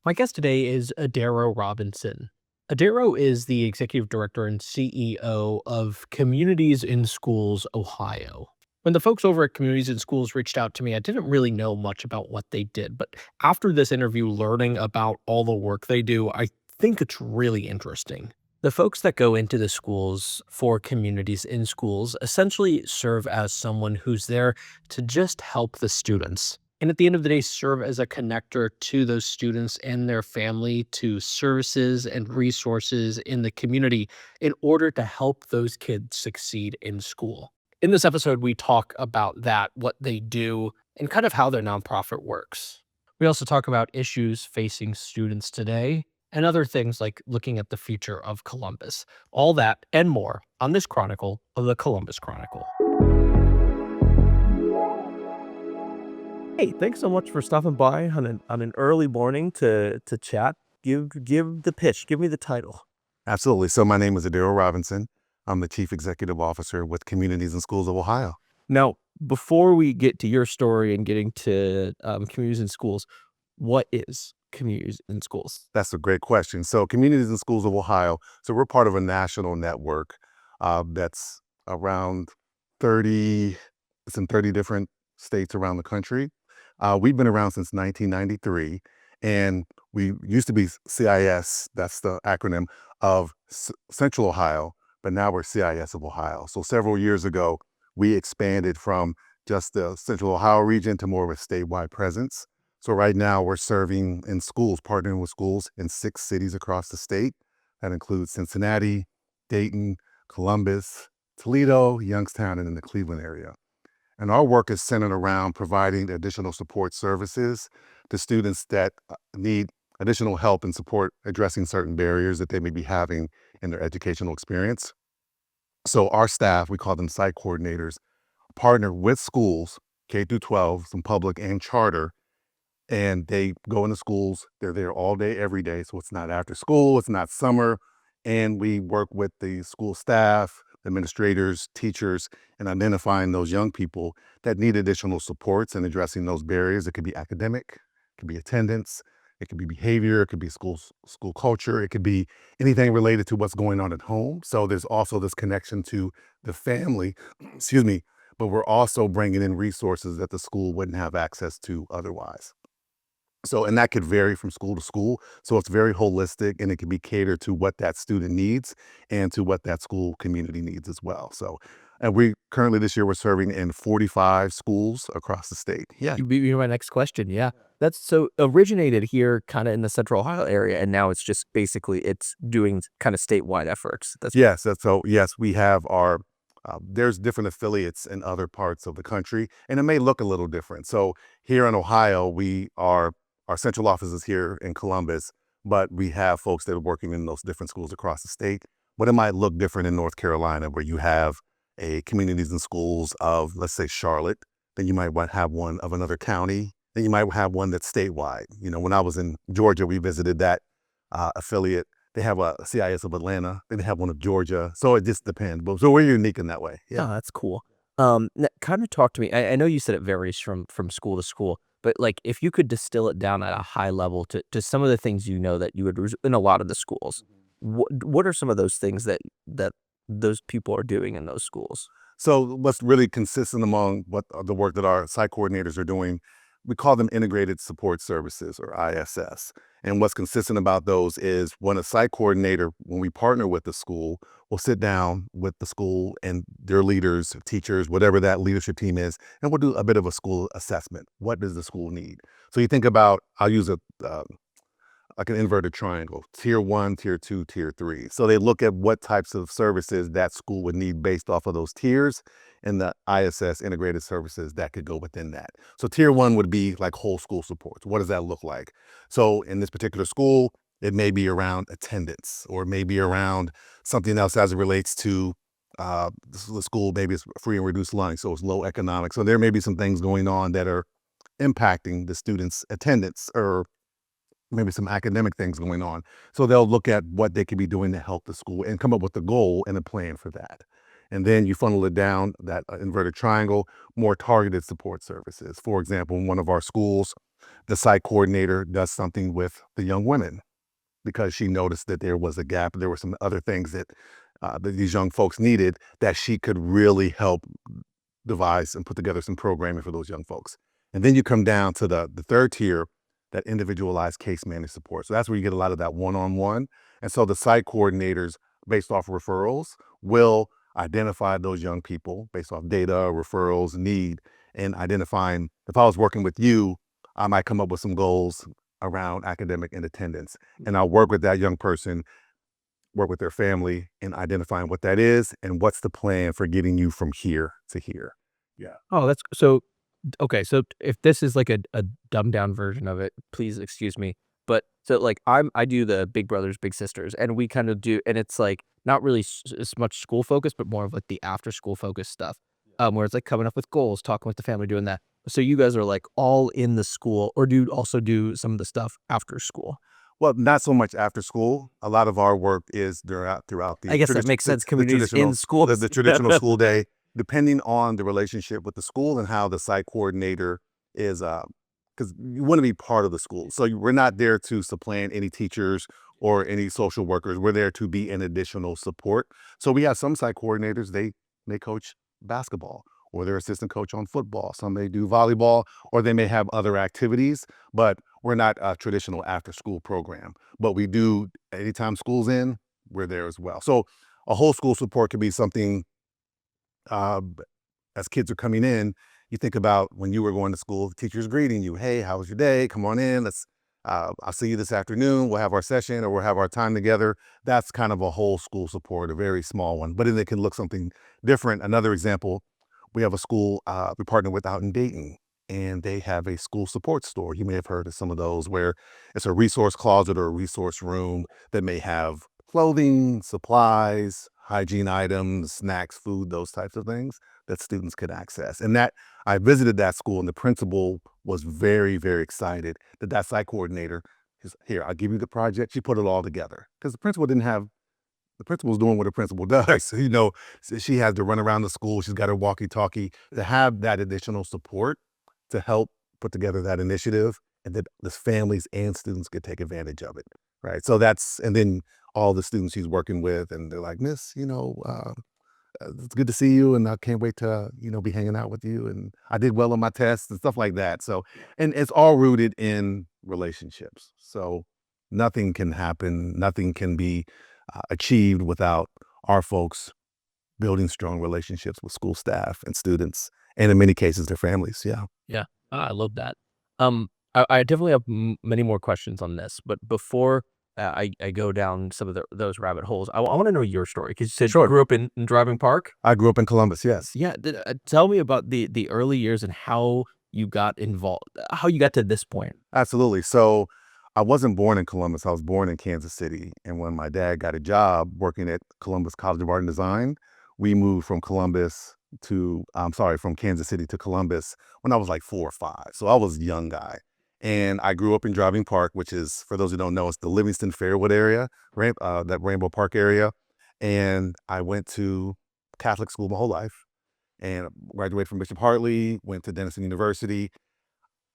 My guest today is Adero Robinson. Adero is the executive director and CEO of Communities in Schools Ohio. When the folks over at Communities in Schools reached out to me, I didn't really know much about what they did. But after this interview, learning about all the work they do, I think it's really interesting. The folks that go into the schools for Communities in Schools essentially serve as someone who's there to just help the students, and at the end of the day, serve as a connector to those students and their family to services and resources in the community in order to help those kids succeed in school. In this episode, we talk about that, what they do, and kind of how their nonprofit works. We also talk about issues facing students today and other things like looking at the future of Columbus. All that and more on this chronicle of the Columbus Chronicle. Hey, thanks so much for stopping by on an early morning to chat. Give the pitch. Give me the title. Absolutely. So my name is Adero Robinson. I'm the Chief Executive Officer with Communities and Schools of Ohio. Now, before we get to your story and getting to communities and schools, what is communities and schools? That's a great question. So Communities and Schools of Ohio, so we're part of a national network that's around 30, it's in 30 different states around the country. We've been around since 1993, and we used to be CIS, that's the acronym of Central Ohio, but now we're CIS of Ohio. So several years ago, we expanded from just the Central Ohio region to more of a statewide presence. So right now we're serving in schools, partnering with schools in 6 cities across the state. That includes Cincinnati, Dayton, Columbus, Toledo, Youngstown, and in the Cleveland area. And our work is centered around providing additional support services to students that need additional help and support addressing certain barriers that they may be having in their educational experience. So our staff, we call them site coordinators, partner with schools, K through 12, some public and charter, and they go into schools. They're there all day, every day. So it's not after school, it's not summer. And we work with the school staff, administrators, teachers, and identifying those young people that need additional supports and addressing those barriers. It could be academic, it could be attendance, it could be behavior, it could be school culture, it could be anything related to what's going on at home. So there's also this connection to the family, excuse me, but we're also bringing in resources that the school wouldn't have access to otherwise. So, and that could vary from school to school. So it's very holistic, and it can be catered to what that student needs and to what that school community needs as well. So, and we currently this year we're serving in 45 schools across the state. Yeah. You beat me to my next question. Yeah, that's so originated here, kind of in the Central Ohio area, and now it's just basically it's doing kind of statewide efforts. That's Yes. So yes, we have our, there's different affiliates in other parts of the country, and it may look a little different. So here in Ohio, our central office is here in Columbus, but we have folks that are working in those different schools across the state. But it might look different in North Carolina, where you have a communities and schools of, let's say, Charlotte. Then you might have one of another county. Then you might have one that's statewide. You know, when I was in Georgia, we visited that affiliate. They have a CIS of Atlanta. Then they have one of Georgia. So it just depends. But so we're unique in that way. oh, Yeah. that's cool. Kind of talk to me. I know you said it varies from school to school, but like if you could distill it down at a high level to some of the things you know that you would in a lot of the schools, what are some of those things that those people are doing in those schools? So what's really consistent among what the work that our site coordinators are doing, we call them integrated support services, or ISS. And what's consistent about those is when a site coordinator, when we partner with the school, will sit down with the school and their leaders, teachers, whatever that leadership team is, and we'll do a bit of a school assessment. What does the school need? So you think about, I'll use like an inverted triangle, tier 1, tier 2, tier 3. So they look at what types of services that school would need based off of those tiers, and the ISS integrated services that could go within that. So tier 1 would be like whole school supports. What does that look like? So in this particular school, it may be around attendance, or it may be around something else as it relates to the school. Maybe it's free and reduced lunch, so it's low economic. So there may be some things going on that are impacting the students' attendance, or maybe some academic things going on. So they'll look at what they could be doing to help the school and come up with a goal and a plan for that. And then you funnel it down that inverted triangle, more targeted support services. For example, in one of our schools, The site coordinator does something with the young women because she noticed that there was a gap. There were some other things that these young folks needed that she could really help devise and put together some programming for those young folks. And then you come down to the third tier, that individualized case managed support. So that's where you get a lot of that one-on-one. And so the site coordinators, based off referrals, will identify those young people based off data, referrals, need, and identifying, if I was working with you, I might come up with some goals around academic and attendance. And I'll work with that young person, work with their family in identifying what that is and what's the plan for getting you from here to here. Yeah. Oh, that's so okay, so if this is like a dumbed down version of it, please excuse me. But so like I do the big brothers, big sisters, and we kind of do, and it's like not really as much school focused, but more of like the after school focused stuff. Where it's like coming up with goals, talking with the family, doing that. So you guys are like all in the school, or do you also do some of the stuff after school? Well, not so much after school. A lot of our work is throughout I the guess that makes sense. the Communities in traditional schools. the traditional school day, depending on the relationship with the school and how the site coordinator is, because you want to be part of the school. So we're not there to supplant any teachers or any social workers. We're there to be an additional support. So we have some site coordinators, they coach basketball or they're assistant coach on football. Some may do volleyball or they may have other activities, but we're not a traditional after school program. But we do, anytime school's in, we're there as well. So a whole school support could be something, uh, as kids are coming in, you think about when you were going to school, the teacher's greeting you. Hey, how was your day? Come on in. I'll see you this afternoon. We'll have our session or we'll have our time together. That's kind of a whole school support, a very small one, but then it can look something different. Another example, we have a school we partner with out in Dayton, and they have a school support store. You may have heard of some of those where it's a resource closet or a resource room that may have clothing, supplies, hygiene items, snacks, food, those types of things that students could access. And that I visited that school, and the principal was very, very excited that site coordinator is here. I'll give you the project. She put it all together because the principal's doing what a principal does. So she has to run around the school. She's got her walkie-talkie to have that additional support to help put together that initiative, and that the families and students could take advantage of it. Right. So and then all the students she's working with, and they're like, Miss, it's good to see you, and I can't wait to, be hanging out with you. And I did well on my tests and stuff like that. So, and it's all rooted in relationships. So nothing can happen, nothing can be achieved without our folks building strong relationships with school staff and students, and in many cases, their families. Yeah. Yeah, I love that. I definitely have many more questions on this, but before I go down some of those rabbit holes, I want to know your story because you said you Sure. grew up in Driving Park. I grew up in Columbus. Yes. Yeah, tell me about the early years and how you got involved, how you got to this point. Absolutely. So I wasn't born in Columbus. I was born in Kansas City. And when my dad got a job working at Columbus College of Art and Design, we moved from from Kansas City to Columbus when I was like 4 or 5. So I was a young guy. And I grew up in Driving Park, which is, for those who don't know, it's the Livingston Fairwood area, that Rainbow Park area. And I went to Catholic school my whole life and graduated from Bishop Hartley, went to Denison University.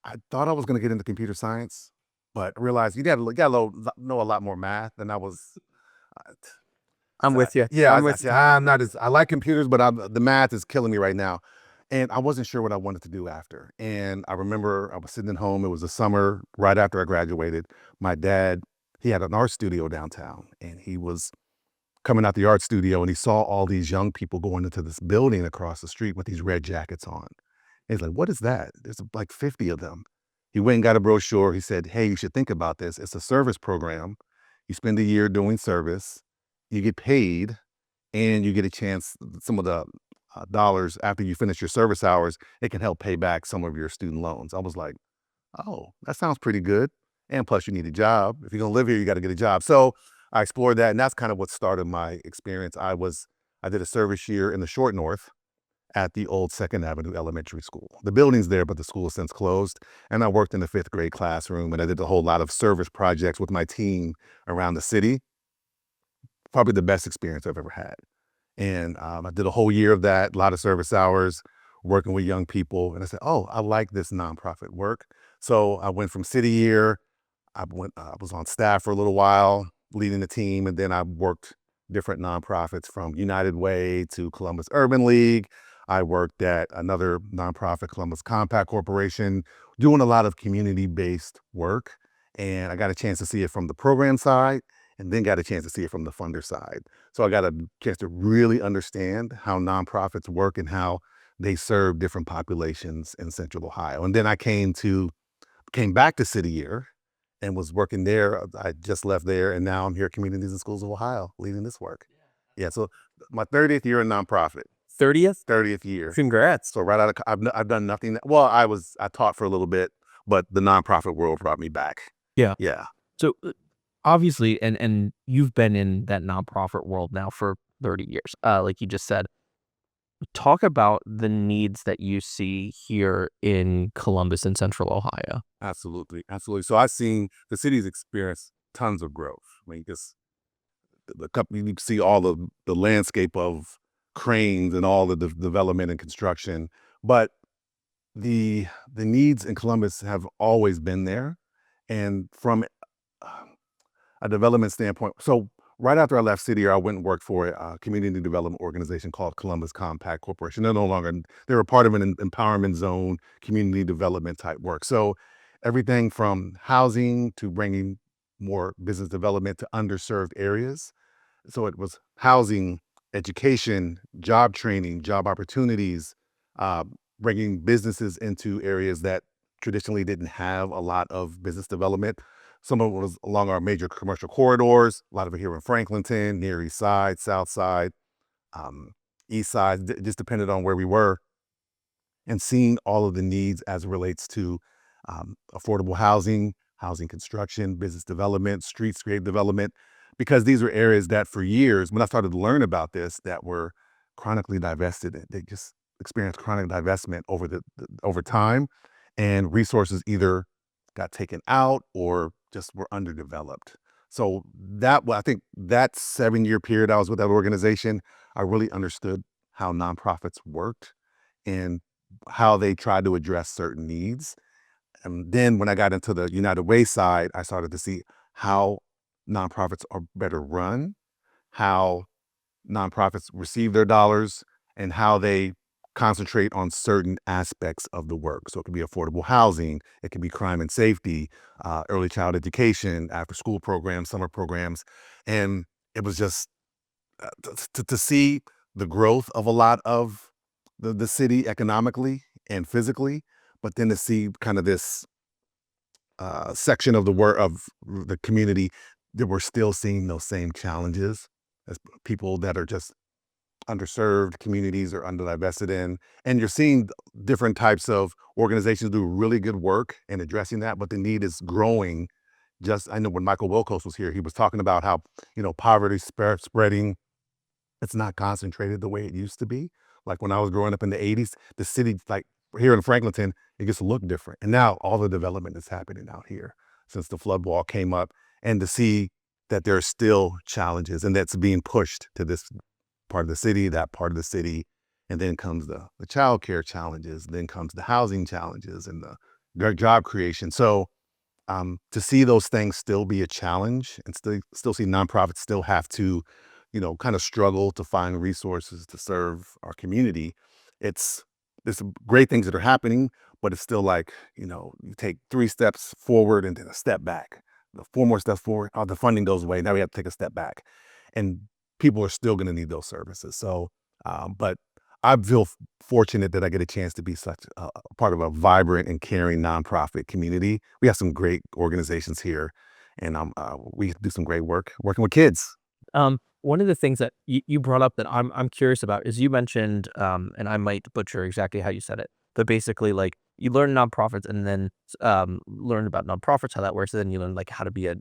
I thought I was going to get into computer science, but realized you got to know a lot more math than I was. uh, I'm with you. Yeah, I'm with you. I'm not as, I like computers, but the math is killing me right now. And I wasn't sure what I wanted to do after. And I remember I was sitting at home. It was the summer right after I graduated. My dad, he had an art studio downtown, and he was coming out the art studio, and he saw all these young people going into this building across the street with these red jackets on. And he's like, what is that? There's like 50 of them. He went and got a brochure. He said, hey, you should think about this. It's a service program. You spend a year doing service, you get paid, and you get a chance, some of the dollars after you finish your service hours, it can help pay back some of your student loans. I was like, oh, that sounds pretty good. And plus you need a job. If you're gonna live here, you got to get a job. So I explored that, and that's kind of what started my experience. I did a service year in the Short North at the old Second Avenue Elementary School. The building's there, but the school has since closed. And I worked in the 5th grade classroom, and I did a whole lot of service projects with my team around the city. Probably the best experience I've ever had. And I did a whole year of that, a lot of service hours, working with young people. And I said, oh, I like this nonprofit work. So I went from city year, I was on staff for a little while, leading the team, and then I worked different nonprofits from United Way to Columbus Urban League. I worked at another nonprofit, Columbus Compact Corporation, doing a lot of community-based work. And I got a chance to see it from the program side and then got a chance to see it from the funder side. So I got a chance to really understand how nonprofits work and how they serve different populations in Central Ohio. And then I came back to City Year and was working there. I just left there, and now I'm here at Communities and Schools of Ohio leading this work. Yeah, so my 30th year in nonprofit, 30th? 30th year. Congrats. So right out of, I've done nothing. Well, I taught for a little bit, but the nonprofit world brought me back. Yeah. Yeah. So obviously, and you've been in that nonprofit world now for 30 years, like you just said. Talk about the needs that you see here in Columbus and Central Ohio. Absolutely. Absolutely. So I've seen the city's experienced tons of growth. I mean, just the company, you can see all the landscape of cranes and all the development and construction, but the needs in Columbus have always been there. And from a development standpoint, so right after I left City Year, I went and worked for a community development organization called Columbus Compact Corporation. They're no longer, they were part of an empowerment zone, community development type work. So everything from housing to bringing more business development to underserved areas. So it was housing, education, job training, job opportunities, uh, bringing businesses into areas that traditionally didn't have a lot of business development. Some of it was along our major commercial corridors, a lot of it here in Franklinton, near East Side, South Side, um, East Side, just depended on where we were, and seeing all of the needs as it relates to affordable housing, housing construction, business development, streetscape development, because these were areas that for years, when I started to learn about this, that were chronically divested. They just experienced chronic divestment over time, and resources either got taken out or just were underdeveloped. So I think that 7-year period I was with that organization, I really understood how nonprofits worked and how they tried to address certain needs. And then when I got into the United Way side, I started to see how nonprofits are better run, how nonprofits receive their dollars, and how they concentrate on certain aspects of the work. So it could be affordable housing, it could be crime and safety, early child education, after school programs, summer programs. And it was just to see the growth of a lot of the city economically and physically, but then to see kind of this section of the community that we're still seeing those same challenges as people that are just underserved communities or underinvested in. And you're seeing different types of organizations do really good work in addressing that, but the need is growing. Just, I know when Michael Wilkos was here, he was talking about how, poverty spreading. It's not concentrated the way it used to be. Like when I was growing up in the 80s, the city, like here in Franklinton, it just looked different. And now all the development is happening out here since the flood wall came up. And to see that there are still challenges and that's being pushed to this part of the city, that part of the city. And then comes the childcare challenges, then comes the housing challenges and the job creation. So to see those things still be a challenge and still see nonprofits still have to, kind of struggle to find resources to serve our community. There's some great things that are happening, but it's still like, you take 3 steps forward and then a step back. The 4 more steps forward, the funding goes away. Now we have to take a step back. And people are still going to need those services. So, but I feel fortunate that I get a chance to be such a part of a vibrant and caring nonprofit community. We have some great organizations here, and we do some great work working with kids. One of the things that you brought up that I'm curious about is you mentioned, and I might butcher exactly how you said it, but basically like you learn nonprofits and then learn about nonprofits, how that works, and then you learn like how to be a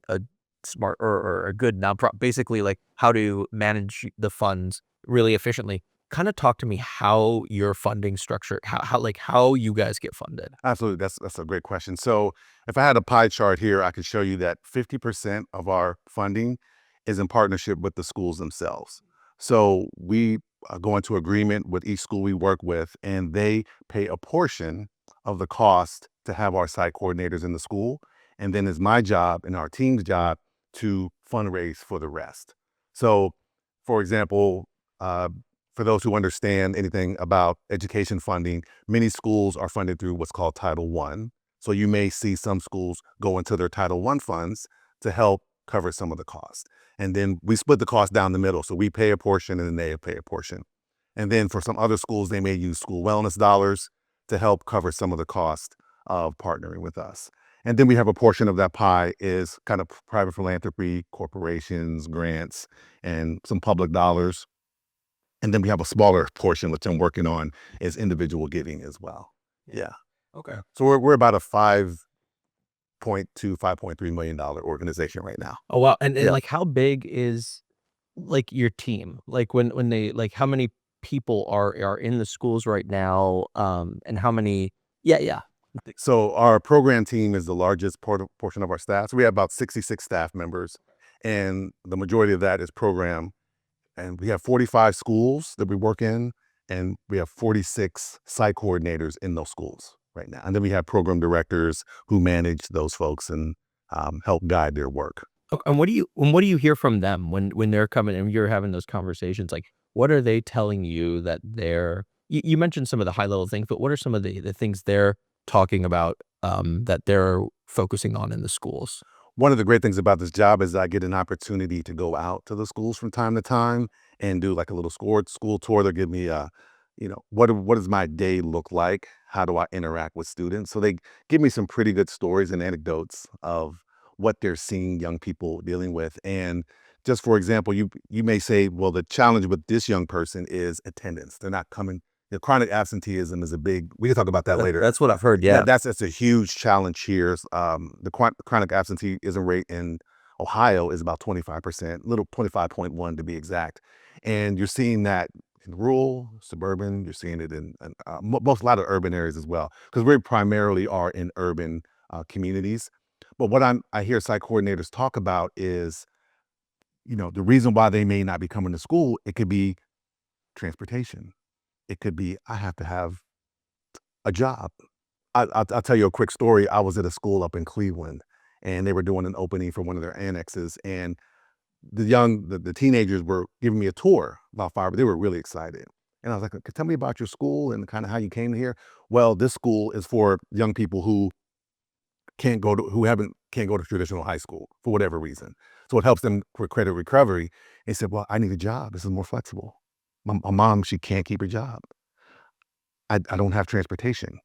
smart or a good nonprofit, basically like how to manage the funds really efficiently. Kind of talk to me how your funding structure, how you guys get funded. Absolutely, that's a great question. So if I had a pie chart here, I could show you that 50% of our funding is in partnership with the schools themselves. So we go into agreement with each school we work with, and they pay a portion of the cost to have our site coordinators in the school. And then it's my job and our team's job to fundraise for the rest. So, for example, for those who understand anything about education funding, many schools are funded through what's called Title I. So you may see some schools go into their Title I funds to help cover some of the cost. And then we split the cost down the middle. So we pay a portion and then they pay a portion. And then for some other schools, they may use school wellness dollars to help cover some of the cost of partnering with us. And then we have a portion of that pie is kind of private philanthropy, corporations, grants, and some public dollars. And then we have a smaller portion, which I'm working on, is individual giving as well. Yeah. Okay. So we're about a $5.3 million organization right now. Oh, wow. And Yeah. like, how big is like your team? Like when they, like, how many people are in the schools right now? And how many? Yeah. So our program team is the largest portion of our staff. So we have about 66 staff members, and the majority of that is program. And we have 45 schools that we work in, and we have 46 site coordinators in those schools right now. And then we have program directors who manage those folks and help guide their work. Okay, and what do you hear from them when they're coming and you're having those conversations? Like, what are they telling you that you mentioned some of the high level things, but what are some of the things they're talking about that they're focusing on in the schools? One of the great things about this job is I get an opportunity to go out to the schools from time to time and do like a little school tour. They'll give me what does my day look like? How do I interact with students? So they give me some pretty good stories and anecdotes of what they're seeing young people dealing with. And just for example, you may say, well, the challenge with this young person is attendance. They're not coming. Chronic absenteeism is a big. We can talk about that later. That's what I've heard. Yeah. That's a huge challenge here. The chronic absenteeism rate in Ohio is about 25%, little 25.1 to be exact. And you're seeing that in rural, suburban. You're seeing it in a lot of urban areas as well, because we primarily are in urban communities. But what I hear site coordinators talk about is, the reason why they may not be coming to school. It could be transportation. It could be I have to have a job. I'll tell you a quick story. I was at a school up in Cleveland, and they were doing an opening for one of their annexes, and the teenagers were giving me a tour about fiber. They were really excited, and I was like, "Tell me about your school and kind of how you came here." Well, this school is for young people who can't go to traditional high school for whatever reason. So it helps them for credit recovery. They said, "Well, I need a job. This is more flexible. My mom, she can't keep a job. I don't have transportation.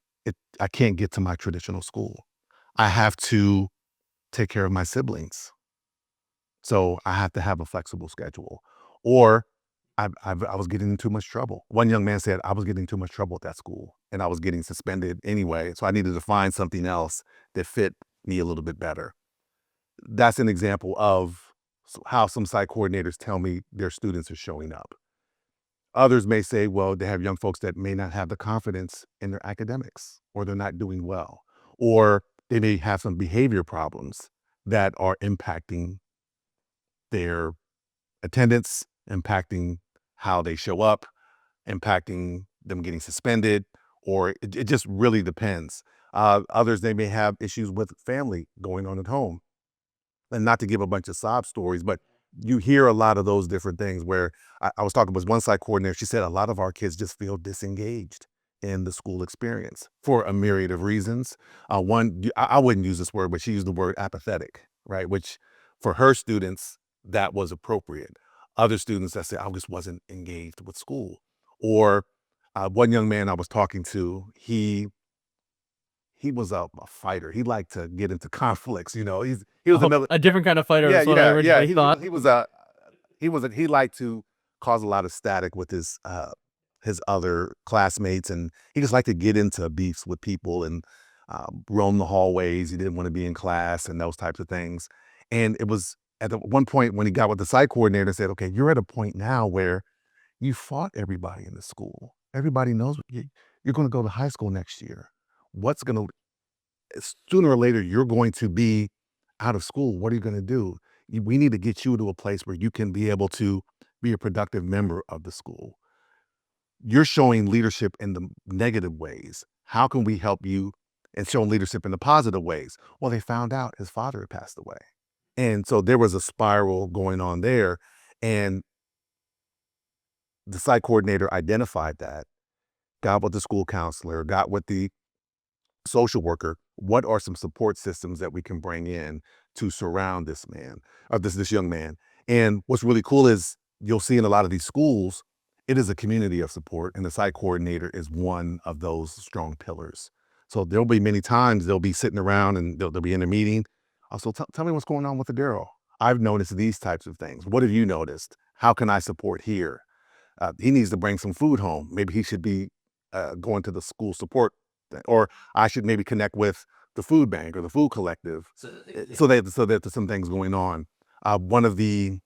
I can't get to my traditional school. I have to take care of my siblings. So I have to have a flexible schedule." Or I was getting in too much trouble. One young man said, "I was getting too much trouble at that school and I was getting suspended anyway. So I needed to find something else that fit me a little bit better." That's an example of how some site coordinators tell me their students are showing up. Others may say, well, they have young folks that may not have the confidence in their academics, or they're not doing well, or they may have some behavior problems that are impacting their attendance, impacting how they show up, impacting them getting suspended, or it just really depends. Others, they may have issues with family going on at home. And not to give a bunch of sob stories, but you hear a lot of those different things where I was talking with one site coordinator. She said a lot of our kids just feel disengaged in the school experience for a myriad of reasons. One, I wouldn't use this word, but she used the word apathetic, right? Which for her students, that was appropriate. Other students that said, I just wasn't engaged with school. Or one young man I was talking to, he was a fighter. He liked to get into conflicts. He was A different kind of fighter is what I originally thought. He liked to cause a lot of static with his other classmates, and he just liked to get into beefs with people and roam the hallways. He didn't want to be in class and those types of things. And it was at one point when he got with the site coordinator and said, "Okay, you're at a point now where you fought everybody in the school. Everybody knows you're going to go to high school next year. Sooner or later, you're going to be out of school. What are you going to do? We need to get you to a place where you can be able to be a productive member of the school. You're showing leadership in the negative ways. How can we help you and showing leadership in the positive ways. Well, they found out his father had passed away. And so there was a spiral going on there. And the site coordinator identified that, got with the school counselor, got with the social worker. What are some support systems that we can bring in to surround this man, or this young man? And what's really cool is you'll see in a lot of these schools, it is a community of support, and the site coordinator is one of those strong pillars. So there'll be many times they'll be sitting around and they'll be in a meeting. Also, tell me what's going on with Adero. I've noticed these types of things. What have you noticed? How can I support here? He needs to bring some food home. Maybe he should be going to the school support thing, or I should maybe connect with the food bank or the food collective. So that there's some things going on. One of the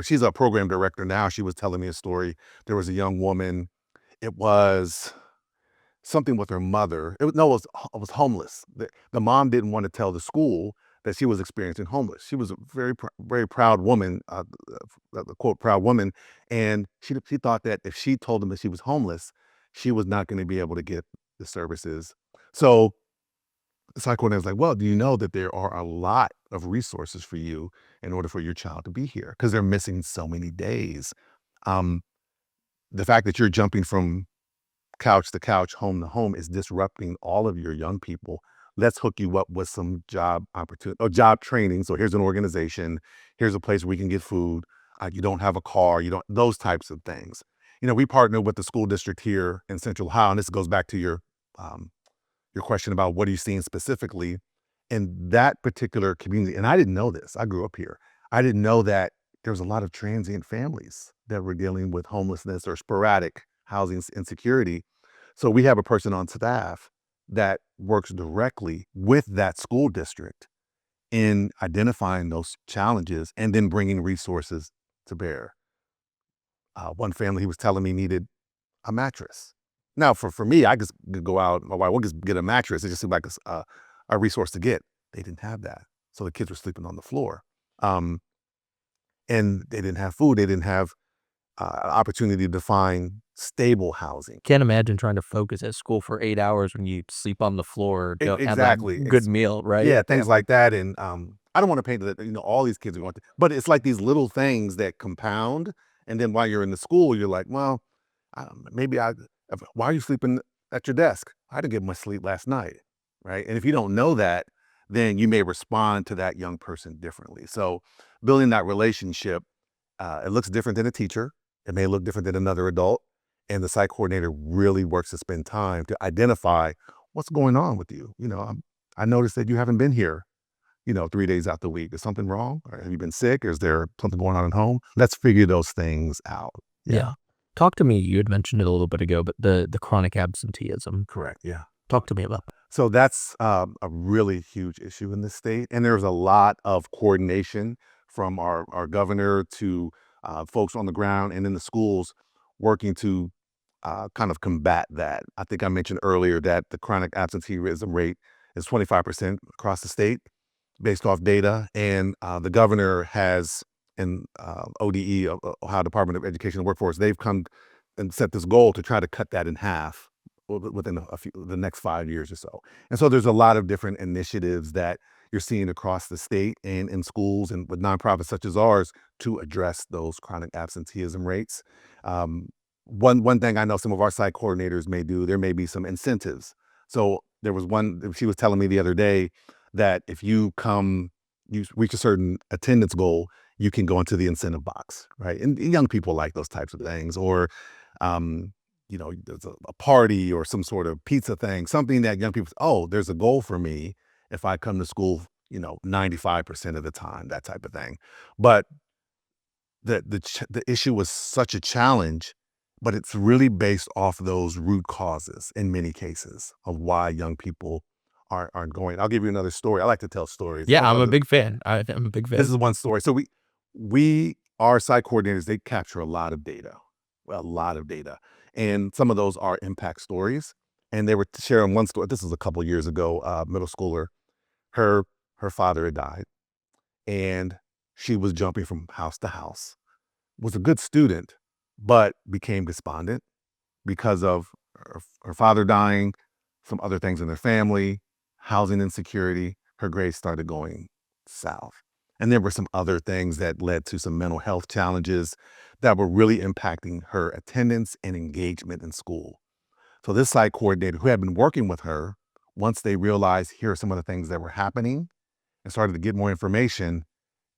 she's a program director now. She was telling me a story. There was a young woman. It was something with her mother. It was homeless. The mom didn't want to tell the school that she was experiencing homeless. She was a very proud woman, the quote proud woman, and she thought that if she told them that she was homeless, she was not going to be able to get the services. So the site coordinator was like, well, do you know that there are a lot of resources for you in order for your child to be here? Because they're missing so many days. The fact that you're jumping from couch to couch, home to home is disrupting all of your young people. Let's hook you up with some job opportunity or job training. So here's an organization. Here's a place where we can get food. You don't have a car. You don't, those types of things. We partner with the school district here in Central Ohio, and this goes back to your question about what are you seeing specifically in that particular community. And I didn't know this. I grew up here. I didn't know that there was a lot of transient families that were dealing with homelessness or sporadic housing insecurity. So we have a person on staff that works directly with that school district in identifying those challenges and then bringing resources to bear. One family, he was telling me, needed a mattress. Now, for me, I just could go out, my wife would just get a mattress. It just seemed like a resource to get. They didn't have that. So the kids were sleeping on the floor. And they didn't have food. They didn't have opportunity to find stable housing. Can't imagine trying to focus at school for 8 hours when you sleep on the floor, don't have Exactly. a good meal, right? Yeah, things like that. And I don't want to paint that, all these kids are going to, but it's like these little things that compound. And then while you're in the school, you're like, well, why are you sleeping at your desk? I didn't get much sleep last night, right? And if you don't know that, then you may respond to that young person differently. So building that relationship, it looks different than a teacher. It may look different than another adult. And the site coordinator really works to spend time to identify what's going on with you. I noticed that you haven't been here, 3 days out the week. Is something wrong? Or have you been sick? Or is there something going on at home? Let's figure those things out. Yeah. Talk to me. You had mentioned it a little bit ago, but the chronic absenteeism. Correct. Yeah. Talk to me about that. So that's a really huge issue in this state. And there's a lot of coordination from our governor to folks on the ground and in the schools working to kind of combat that. I think I mentioned earlier that the chronic absenteeism rate is 25% across the state based off data. And the governor has, in ODE, Ohio Department of Education and Workforce, they've come and set this goal to try to cut that in half within the next 5 years or so. And so there's a lot of different initiatives that you're seeing across the state and in schools and with nonprofits such as ours to address those chronic absenteeism rates. One thing I know some of our site coordinators may do, there may be some incentives. So there was one, she was telling me the other day that if you reach a certain attendance goal, you can go into the incentive box, right? And young people like those types of things. Or, there's a party or some sort of pizza thing, something that young people, there's a goal for me if I come to school, 95% of the time, that type of thing. But the issue was such a challenge, but it's really based off those root causes in many cases of why young people aren't going. I'll give you another story. I like to tell stories. Yeah, I'm a big fan. I'm a big fan. This is one story. So our site coordinators, they capture a lot of data. And some of those are impact stories. And they were sharing one story. This was a couple of years ago, middle schooler. Her father had died and she was jumping from house to house, was a good student, but became despondent because of her father dying, some other things in their family. housing insecurity, her grades started going south. And there were some other things that led to some mental health challenges that were really impacting her attendance and engagement in school. So this site coordinator who had been working with her, once they realized here are some of the things that were happening and started to get more information,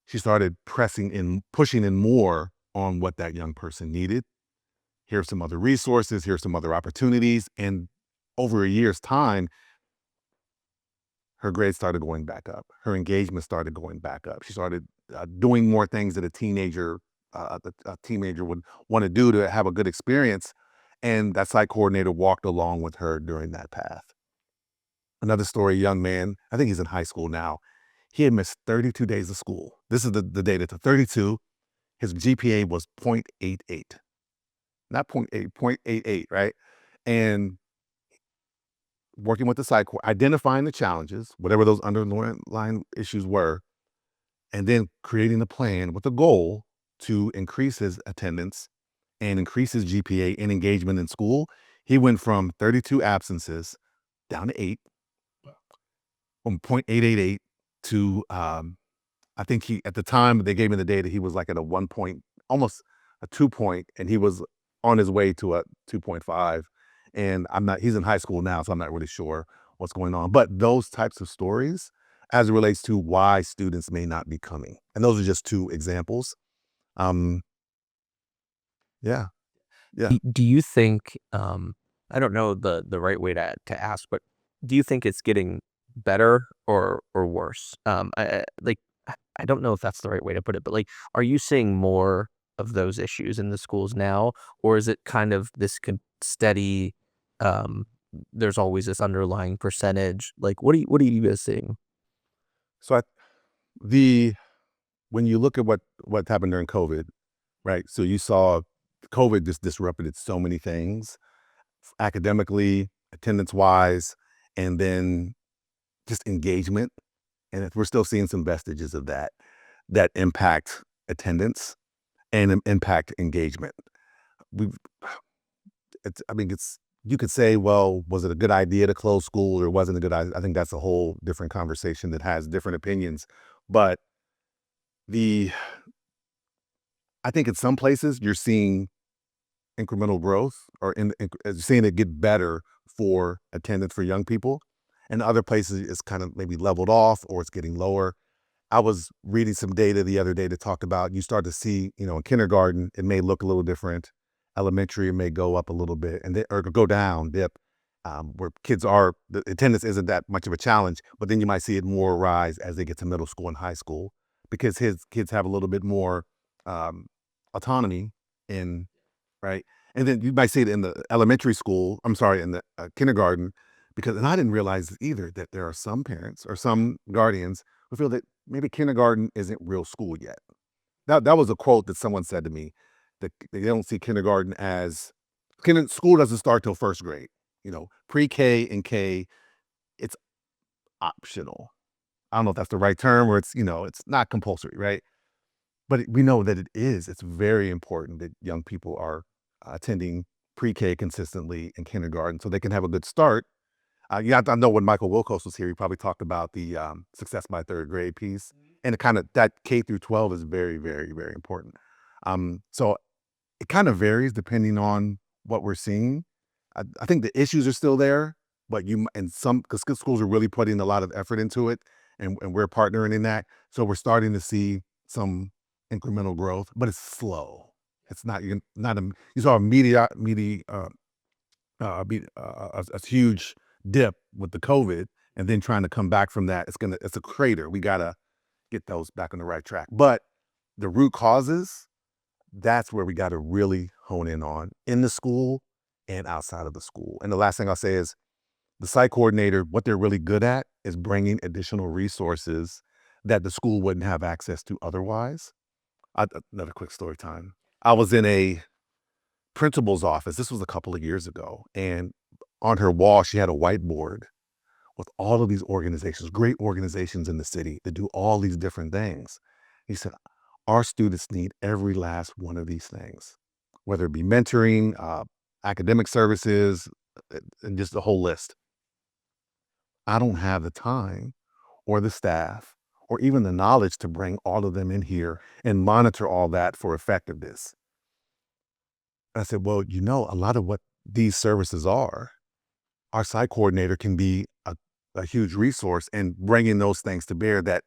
she started pushing in more on what that young person needed. Here's some other resources, here's some other opportunities. And over a year's time, her grades started going back up. Her engagement started going back up. She started doing more things that a teenager would want to do to have a good experience. And that site coordinator walked along with her during that path. Another story, a young man, I think he's in high school now. He had missed 32 days of school. This is the data to 32. His GPA was 0.88, not 0.8, 0.88, right? And working with the site, identifying the challenges, whatever those underlying issues were, and then creating a plan with a goal to increase his attendance and increase his GPA and engagement in school. He went from 32 absences down to 8, from 0.888 to I think he, at the time they gave me the data, he was like at a 1 point, almost a 2 point, and he was on his way to a 2.5. And he's in high school now, so I'm not really sure what's going on. But those types of stories as it relates to why students may not be coming. And those are just 2 examples. Um, yeah, yeah. Do you think, I don't know the right way to ask, but do you think it's getting better or worse? I don't know if that's the right way to put it, but like, are you seeing more of those issues in the schools now, or is it kind of this steady? Um, there's always this underlying percentage. Like, what are you guys seeing? So the when you look at what happened during COVID, right? So you saw COVID just disrupted so many things academically, attendance wise, and then just engagement. And we're still seeing some vestiges of that impact attendance and impact engagement. We've, I mean, you could say, well, was it a good idea to close school or wasn't it a good idea? I think that's a whole different conversation that has different opinions. But the, I think in some places you're seeing incremental growth or seeing it get better for attendance for young people. And other places it's kind of maybe leveled off or it's getting lower. I was reading some data the other day that talked about you start to see, in kindergarten, it may look a little different. Elementary, it may go up a little bit or go down, dip, where the attendance isn't that much of a challenge, but then you might see it more rise as they get to middle school and high school because his kids have a little bit more um, autonomy in, right? And then you might see it in the elementary school, I'm sorry, in the kindergarten, and I didn't realize either that there are some parents or some guardians who feel that maybe kindergarten isn't real school yet. That was a quote that someone said to me, that they don't see kindergarten as school doesn't start till first grade. Pre-K and K, it's optional. I don't know if that's the right term or it's not compulsory, right? But we know that it is. It's very important that young people are attending pre-K consistently in kindergarten so they can have a good start. I know when Michael Wilkos was here, he probably talked about the success by third grade piece, and it kind of that K through 12 is very, very, very important. So it kind of varies depending on what we're seeing. I think the issues are still there, but because schools are really putting a lot of effort into it, and we're partnering in that. So we're starting to see some incremental growth, but it's slow. It's not you not a you saw a a huge dip with the COVID, and then trying to come back from that. It's a crater. We gotta get those back on the right track. But the root causes, that's where we got to really hone in on in the school and outside of the school. And the last thing I'll say is the site coordinator, what they're really good at is bringing additional resources that the school wouldn't have access to otherwise. Another quick story time. I was in a principal's office. This was a couple of years ago. And on her wall, she had a whiteboard with all of these organizations, great organizations in the city that do all these different things. He said, our students need every last one of these things, whether it be mentoring, academic services, and just the whole list. I don't have the time or the staff or even the knowledge to bring all of them in here and monitor all that for effectiveness. I said, well, a lot of what these services are, our site coordinator can be a huge resource in bringing those things to bear that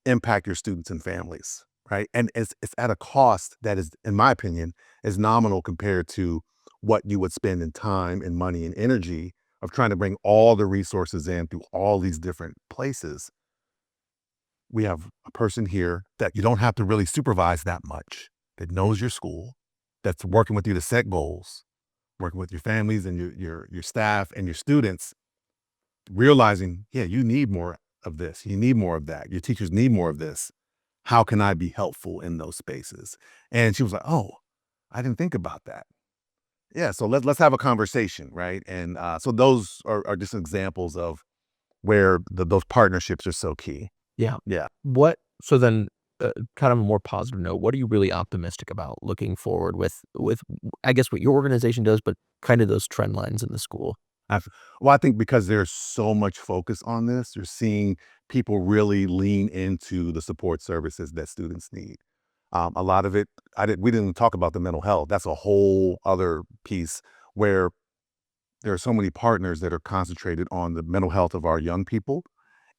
impact your students and families, right? And it's at a cost that is, in my opinion, is nominal compared to what you would spend in time and money and energy of trying to bring all the resources in through all these different places. We have a person here that you don't have to really supervise that much, that knows your school, that's working with you to set goals, working with your families and your staff and your students, realizing, yeah, you need more of this, you need more of that, your teachers need more of this. How can I be helpful in those spaces? And she was like, oh, I didn't think about that. Yeah, so let's have a conversation, right? And so those are just examples of where those partnerships are so key. Yeah. Yeah. So then, kind of a more positive note, what are you really optimistic about looking forward with I guess what your organization does, but kind of those trend lines in the school? Well, I think because there's so much focus on this, you're seeing people really lean into the support services that students need. A lot of it, we didn't talk about the mental health. That's a whole other piece where there are so many partners that are concentrated on the mental health of our young people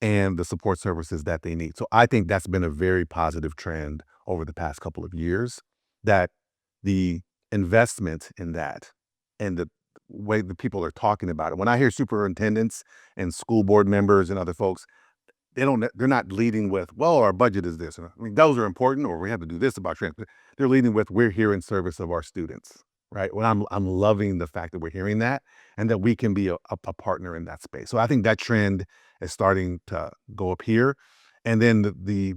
and the support services that they need. So I think that's been a very positive trend over the past couple of years, that the investment in that and the way the people are talking about it. When I hear superintendents and school board members and other folks, they're not leading with, well, our budget is this. I mean, those are important, or we have to do this about transport. They're leading with, we're here in service of our students, right? Well, I'm loving the fact that we're hearing that and that we can be a partner in that space. So I think that trend is starting to go up here. And then the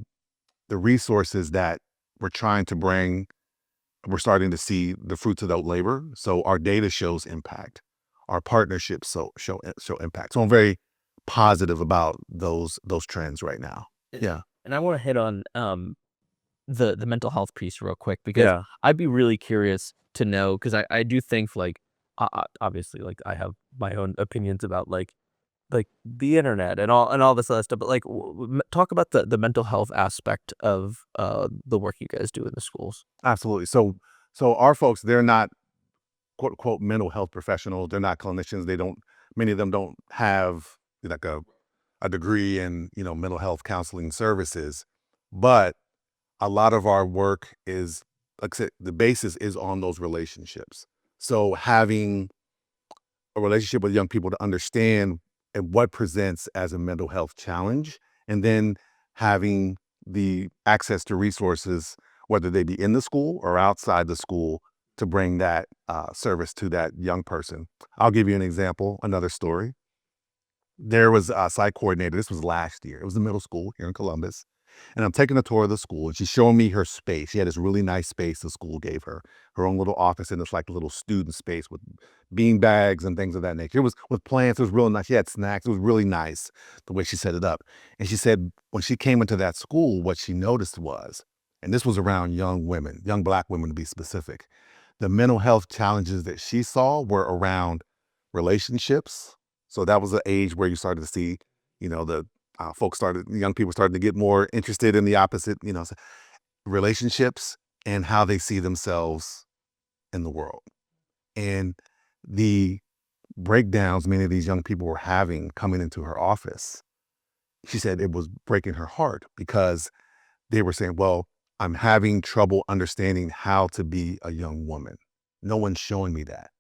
resources that we're trying to bring, we're starting to see the fruits of that labor. So our data shows impact. Our partnerships show impact. So I'm very positive about those trends right now. Yeah. And I want to hit on the mental health piece real quick, because Yeah. I'd be really curious to know, because I do think, like, obviously, like, I have my own opinions about like the internet and all this other stuff, but like talk about the mental health aspect of the work you guys do in the schools. Absolutely. So our folks, they're not quote unquote mental health professionals. They're not clinicians. Many of them don't have like a degree in, mental health counseling services. But a lot of our work is, like I said, the basis is on those relationships. So having a relationship with young people to understand and what presents as a mental health challenge, and then having the access to resources, whether they be in the school or outside the school, to bring that service to that young person. I'll give you an example, another story. There was a site coordinator. This was last year. It was the middle school here in Columbus. And I'm taking a tour of the school, and she's showing me her space. She had this really nice space the school gave her, her own little office, and it's like a little student space with bean bags and things of that nature. It was with plants. It was real nice. She had snacks. It was really nice the way she set it up. And she said when she came into that school, what she noticed was, and this was around young women, young Black women to be specific, the mental health challenges that she saw were around relationships. So that was the age where you started to see, the young people started to get more interested in the opposite, relationships and how they see themselves in the world. And the breakdowns many of these young people were having coming into her office, she said it was breaking her heart because they were saying, well, I'm having trouble understanding how to be a young woman. No one's showing me that.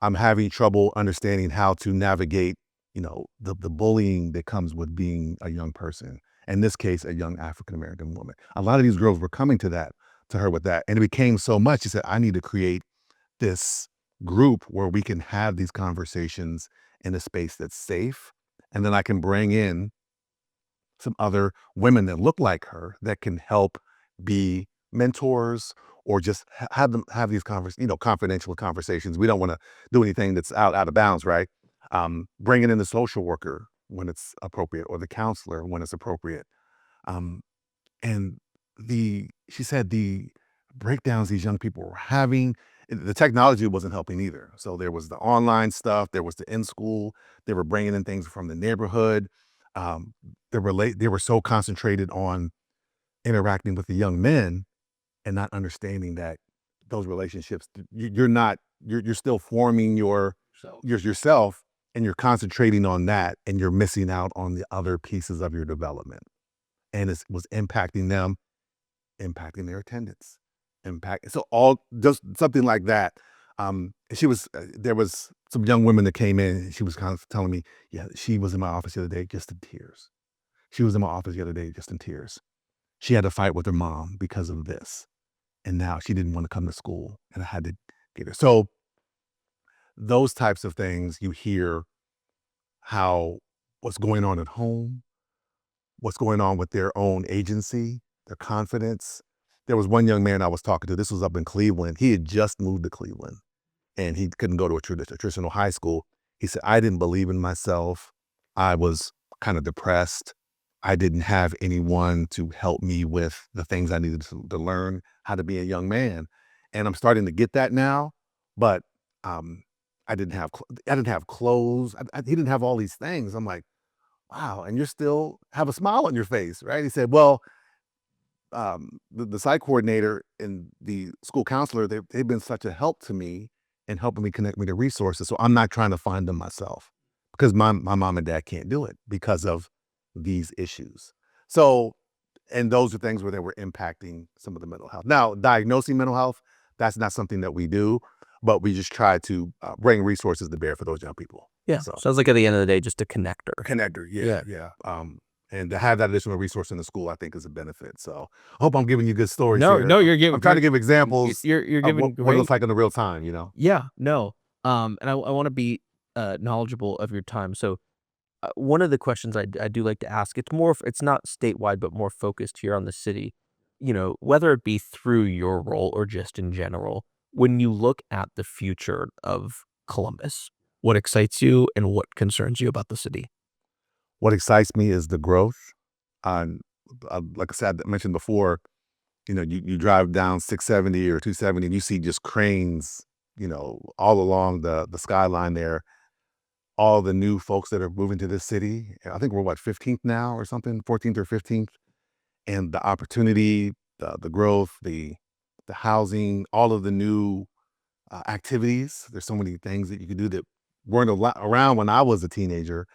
I'm having trouble understanding how to navigate, the bullying that comes with being a young person. In this case, a young African-American woman. A lot of these girls were coming to her with that. And it became so much, she said, I need to create this group where we can have these conversations in a space that's safe. And then I can bring in some other women that look like her that can help be mentors or just have them have these confidential conversations. We don't want to do anything that's out of bounds, right? Bringing in the social worker when it's appropriate or the counselor when it's appropriate. Um, and she said the breakdowns these young people were having The technology wasn't helping either. So there was the online stuff, there was the in school. They were bringing in things from the neighborhood. Um, they were so concentrated on interacting with the young men and not understanding that those relationships, you're not, you're still forming yourself, and you're concentrating on that, and you're missing out on the other pieces of your development. And it was impacting them, impacting their attendance, so all just something like that. There was some young women that came in, and she was kind of telling me, yeah, she was in my office the other day just in tears. She was in my office the other day just in tears. She had to fight with her mom because of this. And now she didn't want to come to school, and I had to get her. So those types of things, you hear how what's going on at home, what's going on with their own agency, their confidence. There was one young man I was talking to. This was up in Cleveland. He had just moved to Cleveland, and he couldn't go to a traditional high school. He said, I didn't believe in myself. I was kind of depressed. I didn't have anyone to help me with the things I needed to learn how to be a young man. And I'm starting to get that now, but I didn't have clothes. He didn't have all these things. I'm like, wow, and you still have a smile on your face, right? He said, well, the site coordinator and the school counselor, they've been such a help to me and helping me connect me to resources. So I'm not trying to find them myself, because my mom and dad can't do it because of these issues. So, and those are things where they were impacting some of the mental health. Now, diagnosing mental health, that's not something that we do, but we just try to bring resources to bear for those young people. Yeah. So Sounds like at the end of the day, just a connector. yeah. And to have that additional resource in the school, I think, is a benefit. So I hope I'm giving you good stories No, here. no, you're giving. I'm trying to give examples You're of giving what it great. looks like in the real time, you know? Yeah. No. And I want to be knowledgeable of your time. So one of the questions I do like to ask, it's not statewide, but more focused here on the city, whether it be through your role or just in general, when you look at the future of Columbus, what excites you and what concerns you about the city? What excites me is the growth. Um, like I said, I mentioned before, you drive down 670 or 270 and you see just cranes, all along the skyline there. All the new folks that are moving to this city. I think we're 15th now or something, 14th or 15th. And the opportunity, the growth, the housing, all of the new activities. There's so many things that you could do that weren't around when I was a teenager.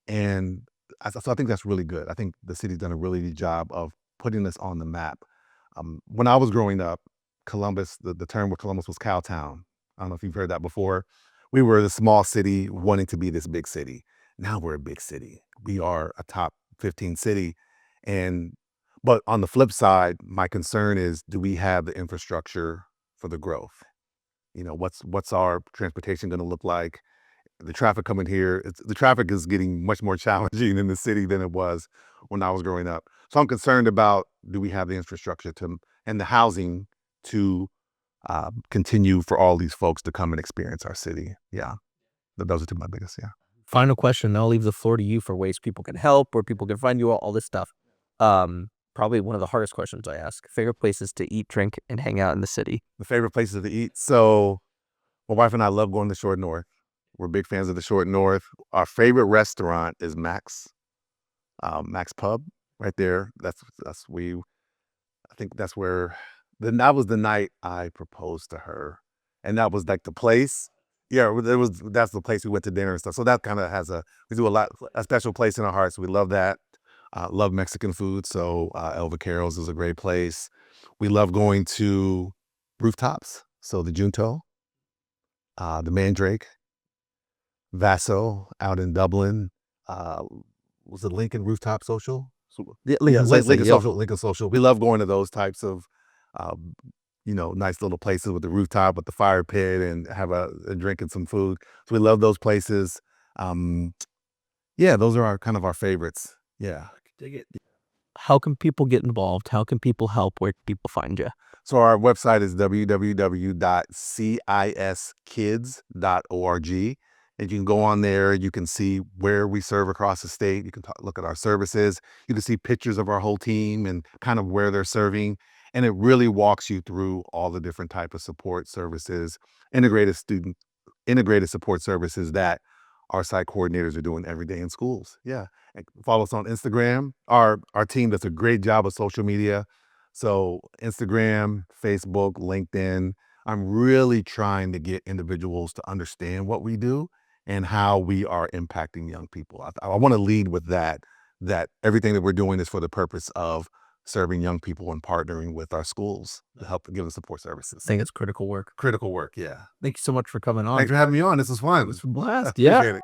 And so I think that's really good. I think the city's done a really good job of putting us on the map. When I was growing up, Columbus, the term with Columbus was Cowtown. I don't know if you've heard that before. We were the small city wanting to be this big city. Now we're a big city. We are a top 15 city. But on the flip side, my concern is, do we have the infrastructure for the growth? What's our transportation going to look like? The traffic coming here, the traffic is getting much more challenging in the city than it was when I was growing up. So I'm concerned about, do we have the infrastructure and the housing to continue for all these folks to come and experience our city? Yeah, those are two of my biggest, yeah. Final question. I'll leave the floor to you for ways people can help, where people can find you, all this stuff. Probably one of the hardest questions I ask. Favorite places to eat, drink, and hang out in the city. The favorite places to eat. So my wife and I love going to Short North. We're big fans of the Short North. Our favorite restaurant is Max Pub right there. I think that's where, that was the night I proposed to her. And that was like the place. Yeah, that's the place we went to dinner and stuff. So that kind of we do a special place in our hearts. We love that. Love Mexican food. So El Vaqueros is a great place. We love going to rooftops. So the Junto, the Mandrake, Vaso out in Dublin. Was it Lincoln Rooftop Social? Lincoln Social. We love going to those types of, nice little places with the rooftop, with the fire pit, and have a drink and some food. So we love those places. Yeah, those are our favorites. Yeah. How can people get involved? How can people help? Where can people find you? So our website is www.ciskids.org. And you can go on there, you can see where we serve across the state. You can look at our services. You can see pictures of our whole team and kind of where they're serving. And it really walks you through all the different type of support services, integrated support services that our site coordinators are doing every day in schools. Yeah. And follow us on Instagram. Our team does a great job of social media. So Instagram, Facebook, LinkedIn. I'm really trying to get individuals to understand what we do and how we are impacting young people. I want to lead with that everything that we're doing is for the purpose of serving young people and partnering with our schools to help give them support services. I think it's critical work. Critical work, yeah. Thank you so much for coming on. Thanks for having me on. This was fun. It was a blast. Appreciate Yeah. it.